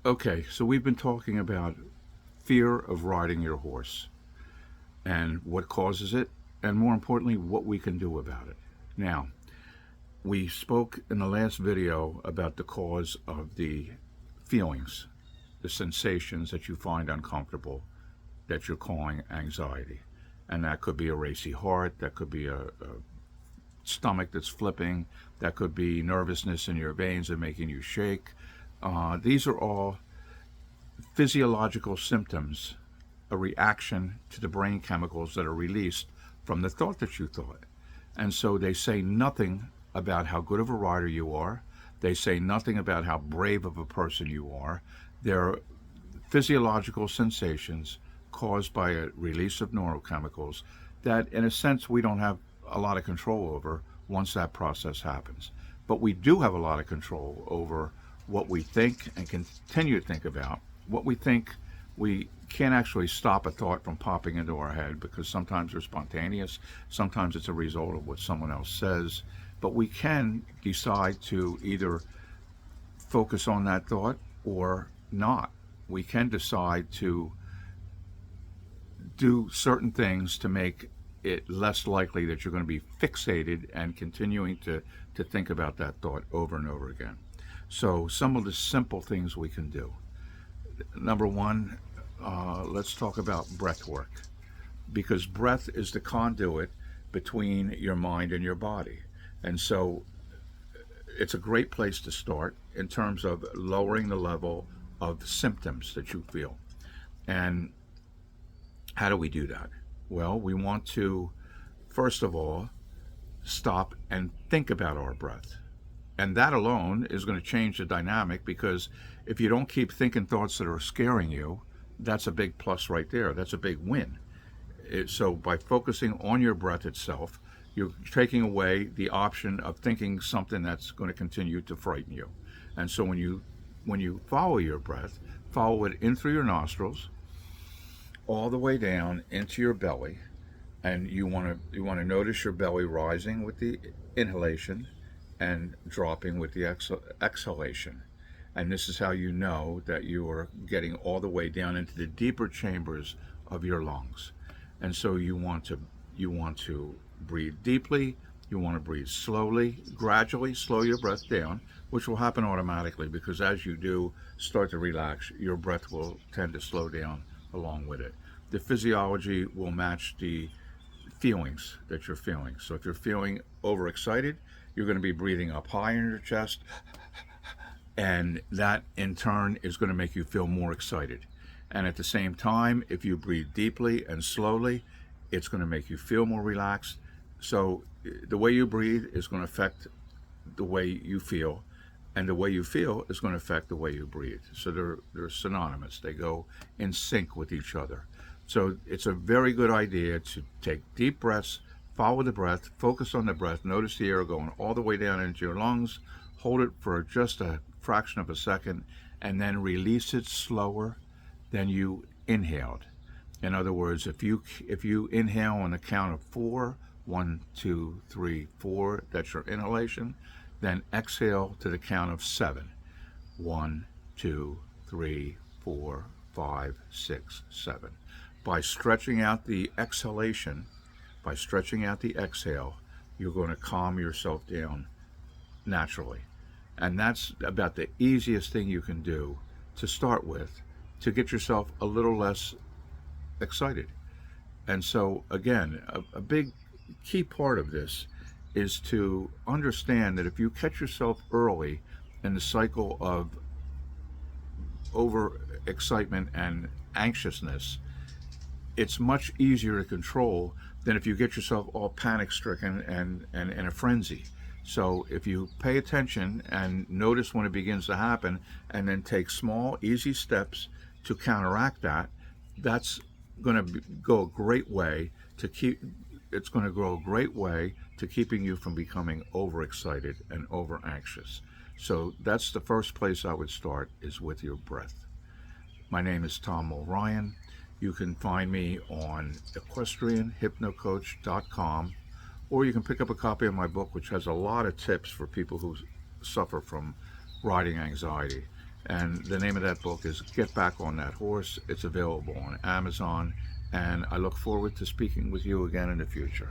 Okay, so we've been talking about fear of riding your horse and what causes it, and more importantly, what we can do about it. Now, we spoke in the last video about the cause of the feelings, the sensations that you find uncomfortable that you're calling anxiety. And that could be a racy heart, that could be a stomach that's flipping, that could be nervousness in your veins and making you shake. These are all physiological symptoms, a reaction to the brain chemicals that are released from the thought that you thought. And so they say nothing about how good of a rider you are. They say nothing about how brave of a person you are. They're physiological sensations caused by a release of neurochemicals that, in a sense, we don't have a lot of control over once that process happens. But we do have a lot of control over what we think and continue to think about. What we think, we can't actually stop a thought from popping into our head because sometimes they're spontaneous, sometimes it's a result of what someone else says. But we can decide to either focus on that thought or not. We can decide to do certain things to make it less likely that you're going to be fixated and continuing to think about that thought over and over again. So, some of the simple things we can do. Number one, let's talk about breath work because breath is the conduit between your mind and your body. And so, it's a great place to start in terms of lowering the level of symptoms that you feel. And how do we do that? Well, we want to, first of all, stop and think about our breath. And that alone is going to change the dynamic because if you don't keep thinking thoughts that are scaring you, that's a big plus right there. That's a big win. So by focusing on your breath itself, you're taking away the option of thinking something that's going to continue to frighten you. And so when you follow your breath, follow it in through your nostrils, all the way down into your belly, and you want to notice your belly rising with the inhalation and dropping with the exhalation. And this is how you know that you are getting all the way down into the deeper chambers of your lungs. And so you want to breathe deeply, you want to breathe slowly, gradually slow your breath down, which will happen automatically because as you do start to relax, your breath will tend to slow down along with it. The physiology will match the feelings that you're feeling. So if you're feeling overexcited, you're going to be breathing up high in your chest, and that in turn is going to make you feel more excited. And at the same time, if you breathe deeply and slowly, it's going to make you feel more relaxed. So the way you breathe is going to affect the way you feel, and the way you feel is going to affect the way you breathe. So they're synonymous. They go in sync with each other. So it's a very good idea to take deep breaths, follow the breath, focus on the breath, notice the air going all the way down into your lungs, hold it for just a fraction of a second, and then release it slower than you inhaled. In other words, if you inhale on the count of 4, 1, 2, 3, 4, that's your inhalation, then exhale to the count of 7. 1, 2, 3, 4, 5, 6, 7. By stretching out the exhalation, by stretching out the exhale, you're going to calm yourself down naturally. And that's about the easiest thing you can do to start with to get yourself a little less excited. And so, again, a big key part of this is to understand that if you catch yourself early in the cycle of overexcitement and anxiousness, it's much easier to control than if you get yourself all panic stricken and in a frenzy. So if you pay attention and notice when it begins to happen and then take small, easy steps to counteract that, that's going to go a great way to it's going to go a great way to keeping you from becoming overexcited and over anxious. So that's the first place I would start, is with your breath. My name is Tom O'Ryan. You can find me on equestrianhypnocoach.com, or you can pick up a copy of my book, which has a lot of tips for people who suffer from riding anxiety. And the name of that book is Get Back on That Horse. It's available on Amazon, and I look forward to speaking with you again in the future.